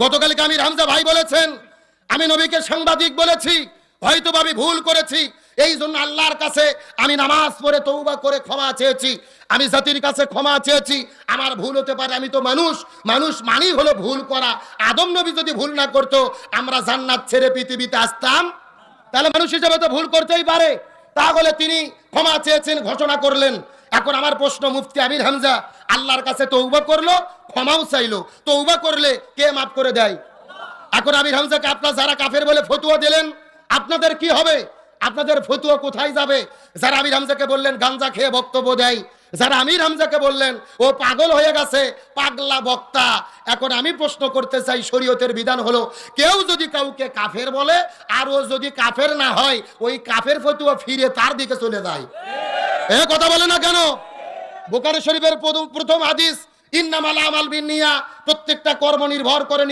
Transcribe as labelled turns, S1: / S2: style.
S1: গতকালকে আমির হামজা ভাই বলেছেন আমি নবীকে সাংবাদিক বলেছি, হয়তো আমি ভুল করেছি, এই জন্য আল্লাহর কাছে আমি নামাজ পড়ে তওবা করে ক্ষমা চেয়েছি, আমি জাতির কাছে ক্ষমা চেয়েছি, আমার ভুল হতে পারে, আমি তো মানুষ, মানুষ মানেই হলো ভুল করা। আদম নবী যদি ভুল না করতো আমরা জান্নাত ছেড়ে পৃথিবীতে আসতাম? তাহলে মানুষ হিসেবে তো ভুল করতেই পারে। তাহলে তিনি ক্ষমা চেয়েছেন, ঘোষণা করলেন। এখন আমার প্রশ্ন, মুফতি আমির হামজা আল্লাহর কাছে তওবা করলো, ক্ষমাও চাইলো, তওবা করলে কে মাফ করে দেয়? এখন আমির হামজাকে আপনারা যারা কাফের বলে ফতোয়া দিলেন, আপনাদের কি হবে? আপনাদের ফতোয়া কোথায় যাবে? যারা আমির হামজাকে বললেন গাঞ্জা খেয়ে বক্তব্য দেয়, যারা আমির হামজাকে বললেন ও পাগল হয়ে গেছে, পাগলা বক্তা। এখন আমি প্রশ্ন করতে চাই, শরীয়তের বিধান হলো কেউ যদি কাউকে কাফের বলে আর ও যদি কাফের না হয়, ওই কাফের ফতোয়া ফিরে তার দিকে চলে যায়। এ কথা বলে না কেন? বুখারী শরীফের প্রথম হাদিস, ইন্নামাল আমাল বিন্নিয়াত, প্রত্যেকটা কর্ম নির্ভর করে